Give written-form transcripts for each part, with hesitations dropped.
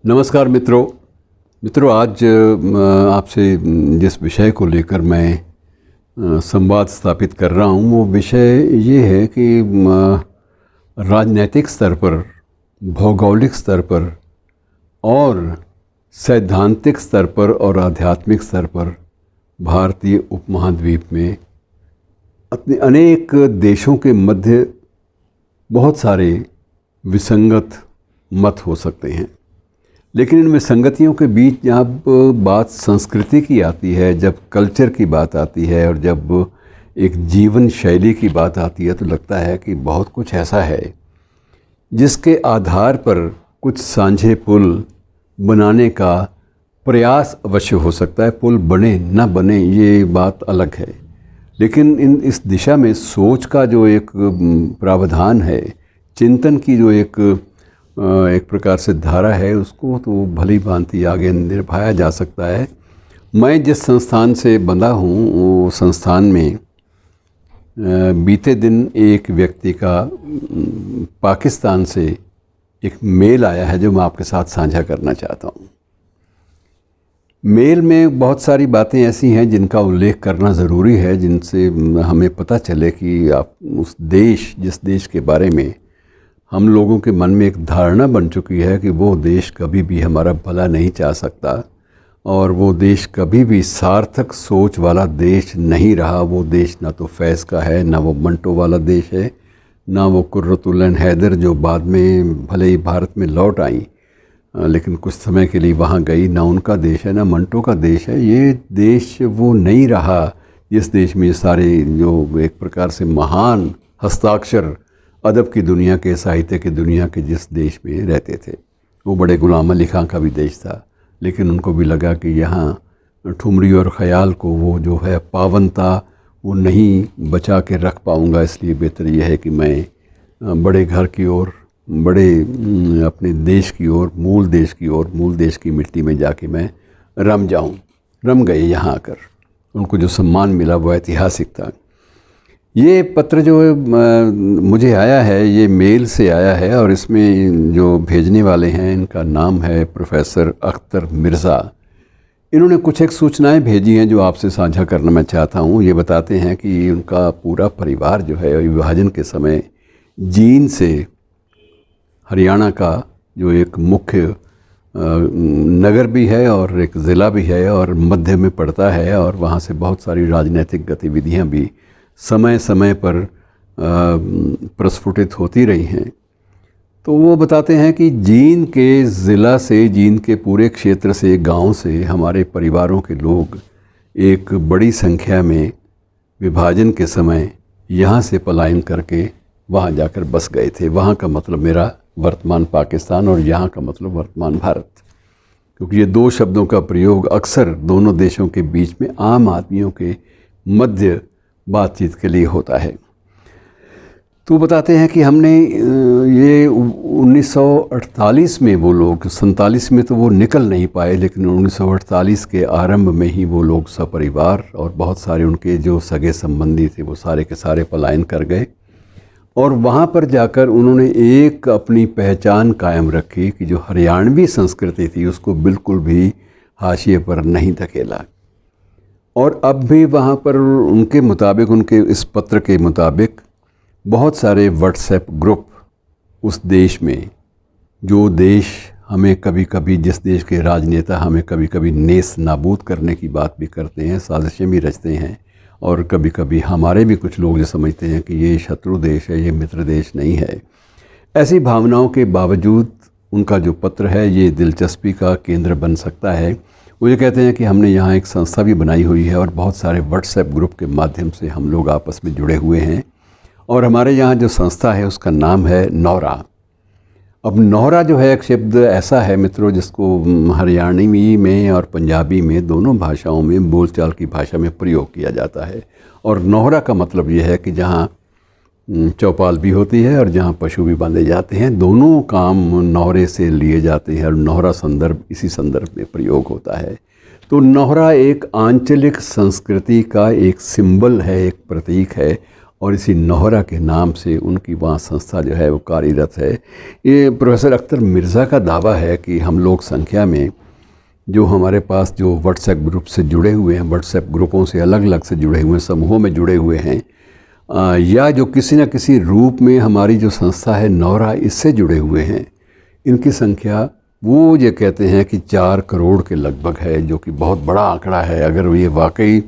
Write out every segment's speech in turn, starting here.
नमस्कार मित्रों, आज आपसे जिस विषय को लेकर मैं संवाद स्थापित कर रहा हूँ वो विषय ये है कि राजनैतिक स्तर पर, भौगोलिक स्तर पर और सैद्धांतिक स्तर पर और आध्यात्मिक स्तर पर भारतीय उपमहाद्वीप में अपने अनेक देशों के मध्य बहुत सारे विसंगत मत हो सकते हैं। लेकिन इन विसंगतियों के बीच जब बात संस्कृति की आती है, जब कल्चर की बात आती है और जब एक जीवन शैली की बात आती है, तो लगता है कि बहुत कुछ ऐसा है जिसके आधार पर कुछ साझे पुल बनाने का प्रयास अवश्य हो सकता है। पुल बने ना बने ये बात अलग है, लेकिन इस दिशा में सोच का जो एक प्रावधान है, चिंतन की जो एक प्रकार से धारा है, उसको तो भली भांति आगे निभाया जा सकता है। मैं जिस संस्थान से बंधा हूँ वो संस्थान में बीते दिन एक व्यक्ति का पाकिस्तान से एक मेल आया है जो मैं आपके साथ साझा करना चाहता हूँ। मेल में बहुत सारी बातें ऐसी हैं जिनका उल्लेख करना ज़रूरी है, जिनसे हमें पता चले कि आप उस देश, जिस देश के बारे में हम लोगों के मन में एक धारणा बन चुकी है कि वो देश कभी भी हमारा भला नहीं चाह सकता और वो देश कभी भी सार्थक सोच वाला देश नहीं रहा। वो देश ना तो फैज़ का है, ना वो मंटो वाला देश है, ना वो कुर्रतुल हैदर जो बाद में भले ही भारत में लौट आई लेकिन कुछ समय के लिए वहाँ गई, ना उनका देश है, ना मंटो का देश है। ये देश वो नहीं रहा जिस देश में सारे जो एक प्रकार से महान हस्ताक्षर अदब की दुनिया के, साहित्य की दुनिया के जिस देश में रहते थे। वो बड़े गुलाम अली खां का भी देश था, लेकिन उनको भी लगा कि यहाँ ठुमरी और ख़याल को वो जो है पावनता वो नहीं बचा के रख पाऊँगा, इसलिए बेहतर यह है कि मैं बड़े घर की ओर, बड़े अपने देश की ओर, मूल देश की ओर, मूल देश की मिट्टी में जाके मैं रम जाऊँ। रम गए यहाँ आकर, उनको जो सम्मान मिला वो ऐतिहासिक था। ये पत्र जो मुझे आया है, ये मेल से आया है और इसमें जो भेजने वाले हैं इनका नाम है प्रोफेसर अख्तर मिर्ज़ा। इन्होंने कुछ एक सूचनाएं भेजी हैं जो आपसे साझा करना मैं चाहता हूँ। ये बताते हैं कि उनका पूरा परिवार जो है विभाजन के समय जींद से, हरियाणा का जो एक मुख्य नगर भी है और एक ज़िला भी है और मध्य में पड़ता है, और वहाँ से बहुत सारी राजनीतिक गतिविधियाँ भी समय समय पर प्रस्फुटित होती रही हैं। तो वो बताते हैं कि जींद के ज़िला से, जींद के पूरे क्षेत्र से, गांव से हमारे परिवारों के लोग एक बड़ी संख्या में विभाजन के समय यहाँ से पलायन करके वहाँ जाकर बस गए थे। वहाँ का मतलब मेरा वर्तमान पाकिस्तान और यहाँ का मतलब वर्तमान भारत, क्योंकि ये दो शब्दों का प्रयोग अक्सर दोनों देशों के बीच में आम आदमियों के मध्य बातचीत के लिए होता है। तो बताते हैं कि हमने ये 1948 में वो लोग, 47 में तो वो निकल नहीं पाए, लेकिन 1948 के आरंभ में ही वो लोग सपरिवार और बहुत सारे उनके जो सगे संबंधी थे वो सारे के सारे पलायन कर गए और वहाँ पर जाकर उन्होंने एक अपनी पहचान कायम रखी कि जो हरियाणवी संस्कृति थी उसको बिल्कुल भी हाशिए पर नहीं धकेला। और अब भी वहाँ पर उनके मुताबिक, उनके इस पत्र के मुताबिक बहुत सारे व्हाट्सएप ग्रुप उस देश में, जो देश हमें कभी कभी, जिस देश के राजनेता हमें कभी कभी नेस नाबूद करने की बात भी करते हैं, साजिशें भी रचते हैं, और कभी कभी हमारे भी कुछ लोग जो समझते हैं कि ये शत्रु देश है, ये मित्र देश नहीं है। ऐसी भावनाओं के बावजूद उनका जो पत्र है ये दिलचस्पी का केंद्र बन सकता है। वो ये कहते हैं कि हमने यहाँ एक संस्था भी बनाई हुई है और बहुत सारे व्हाट्सएप ग्रुप के माध्यम से हम लोग आपस में जुड़े हुए हैं, और हमारे यहाँ जो संस्था है उसका नाम है नौरा। अब नौरा जो है एक शब्द ऐसा है मित्रों जिसको हरियाणवी में और पंजाबी में, दोनों भाषाओं में, बोलचाल की भाषा में प्रयोग किया जाता है। और नौरा का मतलब ये है कि जहाँ चौपाल भी होती है और जहाँ पशु भी बांधे जाते हैं, दोनों काम नौरे से लिए जाते हैं और नौरा संदर्भ इसी संदर्भ में प्रयोग होता है। तो नौरा एक आंचलिक संस्कृति का एक सिंबल है, एक प्रतीक है, और इसी नौहरा के नाम से उनकी वहाँ संस्था जो है वो कार्यरत है। ये प्रोफेसर अख्तर मिर्ज़ा का दावा है कि हम लोग संख्या में जो हमारे पास जो व्हाट्सएप ग्रुप से जुड़े हुए हैं, व्हाट्सएप ग्रुपों से अलग अलग से जुड़े हुए हैं, समूहों में जुड़े हुए हैं, या जो किसी न किसी रूप में हमारी जो संस्था है नौहरा इससे जुड़े हुए हैं, इनकी संख्या वो ये कहते हैं कि 4 करोड़ के लगभग है, जो कि बहुत बड़ा आंकड़ा है। अगर ये वाकई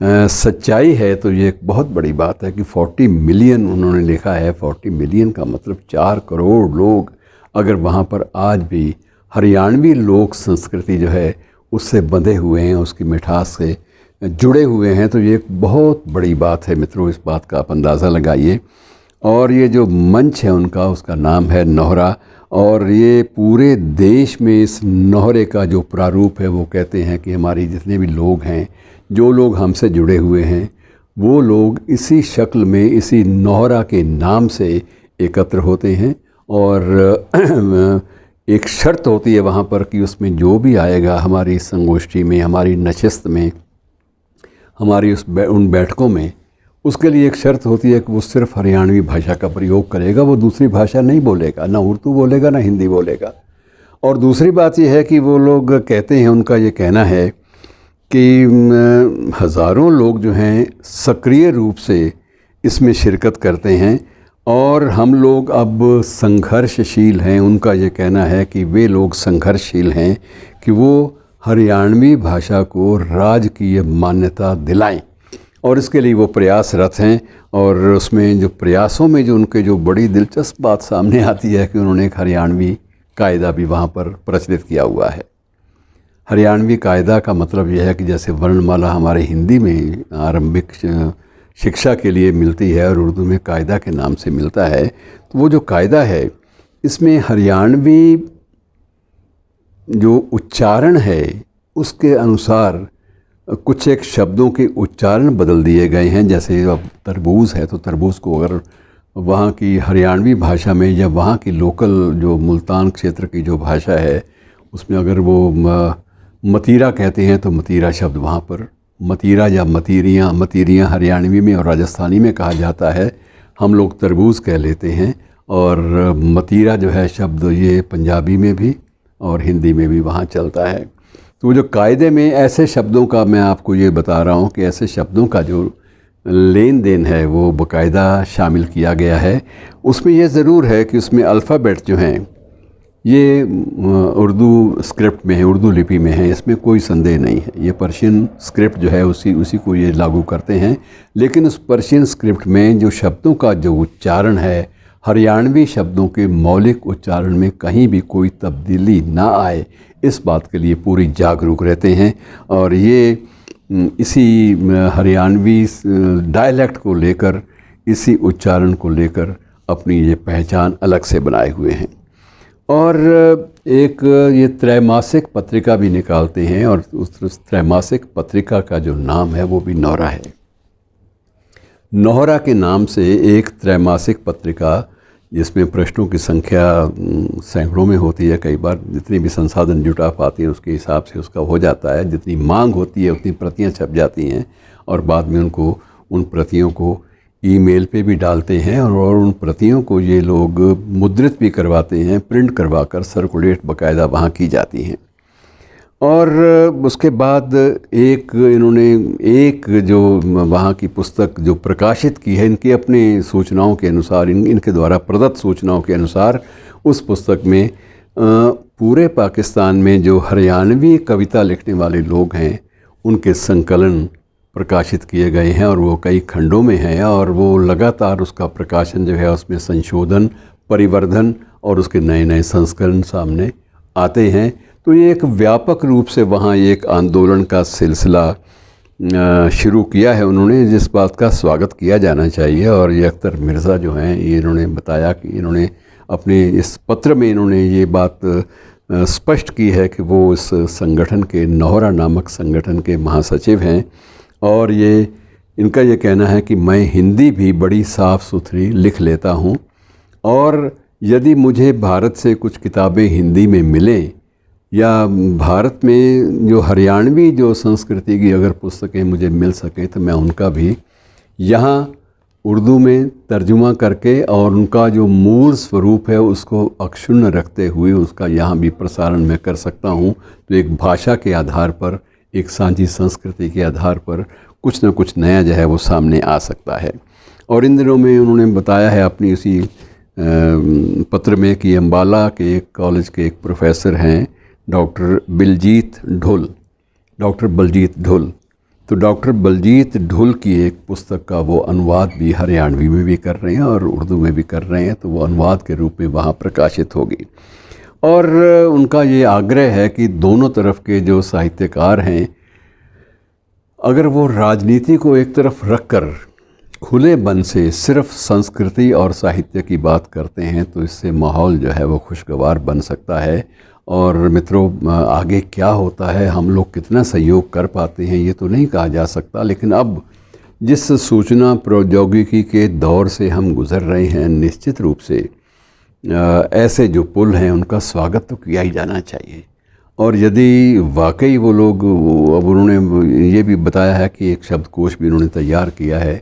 सच्चाई है तो ये एक बहुत बड़ी बात है कि 40 मिलियन उन्होंने लिखा है। 40 मिलियन का मतलब 4 करोड़ लोग अगर वहाँ पर आज भी हरियाणवी लोक संस्कृति जो है उससे बंधे हुए हैं, उसकी मिठास से जुड़े हुए हैं, तो ये एक बहुत बड़ी बात है मित्रों। इस बात का आप अंदाज़ा लगाइए। और ये जो मंच है उनका, उसका नाम है नौहरा, और ये पूरे देश में इस नौहरे का जो प्रारूप है वो कहते हैं कि हमारी जितने भी लोग हैं, जो लोग हमसे जुड़े हुए हैं, वो लोग इसी शक्ल में इसी नौहरा के नाम से एकत्र होते हैं। और एक शर्त होती है वहाँ पर कि उसमें जो भी आएगा हमारी संगोष्ठी में, हमारी नशिस्त में, हमारी उन बैठकों में, उसके लिए एक शर्त होती है कि वो सिर्फ हरियाणवी भाषा का प्रयोग करेगा, वो दूसरी भाषा नहीं बोलेगा, ना उर्दू बोलेगा ना हिंदी बोलेगा। और दूसरी बात ये है कि वो लोग कहते हैं, उनका ये कहना है कि हज़ारों लोग जो हैं सक्रिय रूप से इसमें शिरकत करते हैं और हम लोग अब संघर्षशील हैं। उनका ये कहना है कि वे लोग संघर्षशील हैं कि वो हरियाणवी भाषा को राजकीय मान्यता दिलाएं, और इसके लिए वो प्रयासरत हैं। और उसमें जो प्रयासों में जो उनके जो बड़ी दिलचस्प बात सामने आती है कि उन्होंने एक हरियाणवी कायदा भी वहाँ पर प्रचलित किया हुआ है। हरियाणवी कायदा का मतलब यह है कि जैसे वर्णमाला हमारे हिंदी में आरंभिक शिक्षा के लिए मिलती है और उर्दू में कायदा के नाम से मिलता है, तो वो जो कायदा है इसमें हरियाणवी जो उच्चारण है उसके अनुसार कुछ एक शब्दों के उच्चारण बदल दिए गए हैं। जैसे अब तरबूज है तो तरबूज को अगर वहाँ की हरियाणवी भाषा में या वहाँ की लोकल जो मुल्तान क्षेत्र की जो भाषा है उसमें अगर वो मतीरा कहते हैं तो मतीरा शब्द वहाँ पर मतीरा या मतीरियाँ हरियाणवी में और राजस्थानी में कहा जाता है। हम लोग तरबूज कह लेते हैं। और मतीरा जो है शब्द ये पंजाबी में भी और हिंदी में भी वहाँ चलता है। तो जो कायदे में ऐसे शब्दों का मैं आपको ये बता रहा हूँ कि ऐसे शब्दों का जो लेन देन है वो बाकायदा शामिल किया गया है। उसमें ये ज़रूर है कि उसमें अल्फ़ाबेट जो हैं ये उर्दू स्क्रिप्ट में है, उर्दू लिपि में है, इसमें कोई संदेह नहीं है। ये पर्शियन स्क्रिप्ट जो है उसी को ये लागू करते हैं। लेकिन उस पर्शियन स्क्रिप्ट में जो शब्दों का जो उच्चारण है, हरियाणवी शब्दों के मौलिक उच्चारण में कहीं भी कोई तब्दीली ना आए, इस बात के लिए पूरी जागरूक रहते हैं। और ये इसी हरियाणवी डायलेक्ट को लेकर, इसी उच्चारण को लेकर अपनी ये पहचान अलग से बनाए हुए हैं। और एक ये त्रैमासिक पत्रिका भी निकालते हैं और उस त्रैमासिक पत्रिका का जो नाम है वो भी नौहरा है। नौहरा के नाम से एक त्रैमासिक पत्रिका जिसमें प्रश्नों की संख्या सैकड़ों में होती है। कई बार जितनी भी संसाधन जुटा पाती हैं उसके हिसाब से उसका हो जाता है। जितनी मांग होती है उतनी प्रतियां छप जाती हैं और बाद में उन प्रतियों को ईमेल पे भी डालते हैं और उन प्रतियों को ये लोग मुद्रित भी करवाते हैं, प्रिंट करवाकर सर्कुलेट बाकायदा वहाँ की जाती हैं। और उसके बाद इन्होंने एक जो वहाँ की पुस्तक जो प्रकाशित की है इनकी अपने सूचनाओं के अनुसार, इनके द्वारा प्रदत्त सूचनाओं के अनुसार, उस पुस्तक में पूरे पाकिस्तान में जो हरियाणवी कविता लिखने वाले लोग हैं उनके संकलन प्रकाशित किए गए हैं और वो कई खंडों में हैं। और वो लगातार उसका प्रकाशन जो है उसमें संशोधन, परिवर्धन और उसके नए नए संस्करण सामने आते हैं। तो ये एक व्यापक रूप से वहाँ एक आंदोलन का सिलसिला शुरू किया है उन्होंने, जिस बात का स्वागत किया जाना चाहिए। और ये अख्तर मिर्ज़ा जो हैं ये इन्होंने बताया कि इन्होंने अपने इस पत्र में इन्होंने ये बात स्पष्ट की है कि वो इस संगठन के, नौहरा नामक संगठन के महासचिव हैं। और ये इनका ये कहना है कि मैं हिंदी भी बड़ी साफ़ सुथरी लिख लेता हूँ और यदि मुझे भारत से कुछ किताबें हिंदी में मिलें या भारत में जो हरियाणवी जो संस्कृति की अगर पुस्तकें मुझे मिल सकें तो मैं उनका भी यहाँ उर्दू में तर्जुमा करके और उनका जो मूल स्वरूप है उसको अक्षुण्ण रखते हुए उसका यहाँ भी प्रसारण मैं कर सकता हूँ। तो एक भाषा के आधार पर, एक सांझी संस्कृति के आधार पर कुछ न कुछ नया जो है वो सामने आ सकता है। और इन दिनों में उन्होंने बताया है अपनी उसी पत्र में कि अम्बाला के एक कॉलेज के एक प्रोफेसर हैं डॉक्टर बलजीत ढुल। तो डॉक्टर बलजीत ढुल की एक पुस्तक का वो अनुवाद भी हरियाणवी में भी कर रहे हैं और उर्दू में भी कर रहे हैं, तो वो अनुवाद के रूप में वहाँ प्रकाशित होगी। और उनका ये आग्रह है कि दोनों तरफ के जो साहित्यकार हैं, अगर वो राजनीति को एक तरफ रखकर खुले मन से सिर्फ संस्कृति और साहित्य की बात करते हैं तो इससे माहौल जो है वो खुशगवार बन सकता है। और मित्रों, आगे क्या होता है, हम लोग कितना सहयोग कर पाते हैं ये तो नहीं कहा जा सकता, लेकिन अब जिस सूचना प्रौद्योगिकी के दौर से हम गुज़र रहे हैं, निश्चित रूप से ऐसे जो पुल हैं उनका स्वागत तो किया ही जाना चाहिए। और यदि वाकई वो लोग, अब उन्होंने ये भी बताया है कि एक शब्दकोश भी उन्होंने तैयार किया है।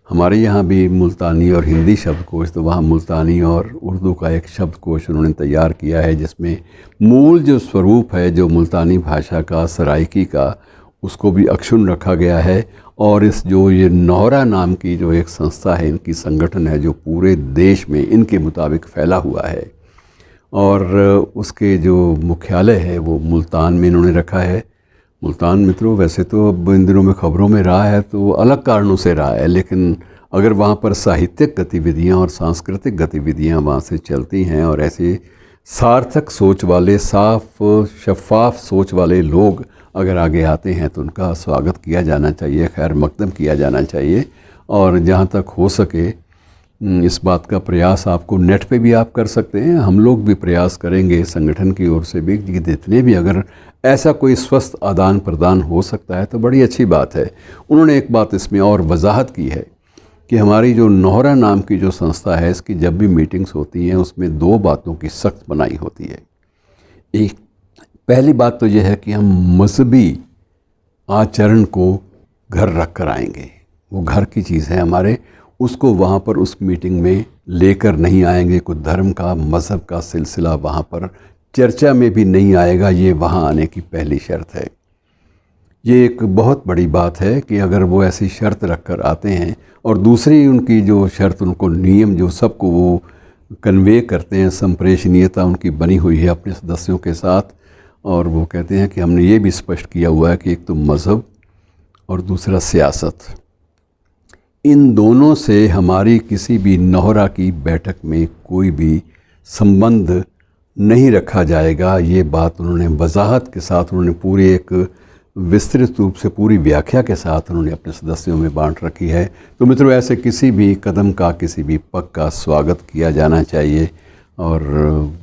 हमारे यहाँ भी मुल्तानी और हिंदी शब्दकोश, तो वहाँ मुल्तानी और उर्दू का एक शब्दकोश उन्होंने तैयार किया है जिसमें मूल जो स्वरूप है जो मुल्तानी भाषा का, सराइकी का, उसको भी अक्षुण्ण रखा गया है। और इस जो ये नौहरा नाम की जो एक संस्था है, इनकी संगठन है जो पूरे देश में इनके मुताबिक फैला हुआ है और उसके जो मुख्यालय है वो मुल्तान में इन्होंने रखा है। मुल्तान मित्रों वैसे तो अब इन दिनों में खबरों में रहा है तो अलग कारणों से रहा है, लेकिन अगर वहाँ पर साहित्यिक गतिविधियाँ और सांस्कृतिक गतिविधियाँ वहाँ से चलती हैं और ऐसे सार्थक सोच वाले, साफ शफाफ सोच वाले लोग अगर आगे आते हैं तो उनका स्वागत किया जाना चाहिए, खैर मकदम किया जाना चाहिए। और जहाँ तक हो सके इस बात का प्रयास आपको नेट पे भी आप कर सकते हैं, हम लोग भी प्रयास करेंगे संगठन की ओर से भी कि जितने भी अगर ऐसा कोई स्वस्थ आदान प्रदान हो सकता है तो बड़ी अच्छी बात है। उन्होंने एक बात इसमें और वजाहत की है कि हमारी जो नौहरा नाम की जो संस्था है, इसकी जब भी मीटिंग्स होती हैं उसमें दो बातों की सख्त बनाई होती है। एक पहली बात तो यह है कि हम मजहबी आचरण को घर रख कर आएंगे, वो घर की चीज़ है हमारे, उसको वहाँ पर उस मीटिंग में लेकर नहीं आएंगे। कोई धर्म का, मज़हब का सिलसिला वहाँ पर चर्चा में भी नहीं आएगा, ये वहाँ आने की पहली शर्त है। ये एक बहुत बड़ी बात है कि अगर वो ऐसी शर्त रख कर आते हैं। और दूसरी उनकी जो शर्त, उनको नियम जो सबको वो कन्वे करते हैं, संप्रेषणीयता उनकी बनी हुई है अपने सदस्यों के साथ। और वो कहते हैं कि हमने ये भी स्पष्ट किया हुआ है कि एक तो मज़हब और दूसरा सियासत, इन दोनों से हमारी किसी भी नौहरा की बैठक में कोई भी संबंध नहीं रखा जाएगा। ये बात उन्होंने वजाहत के साथ, उन्होंने पूरी एक विस्तृत रूप से पूरी व्याख्या के साथ उन्होंने अपने सदस्यों में बांट रखी है। तो मित्रों, ऐसे किसी भी कदम का, किसी भी पग का स्वागत किया जाना चाहिए। और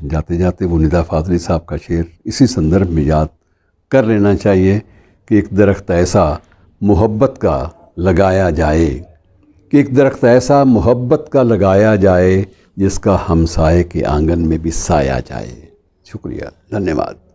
जाते जाते वो निदा फाजली साहब का शेर इसी संदर्भ में याद कर लेना चाहिए कि एक दरख्त ऐसा मोहब्बत का लगाया जाए, कि एक दरख्त ऐसा मोहब्बत का लगाया जाए जिसका हमसाए के आंगन में भी साया जाए। शुक्रिया, धन्यवाद।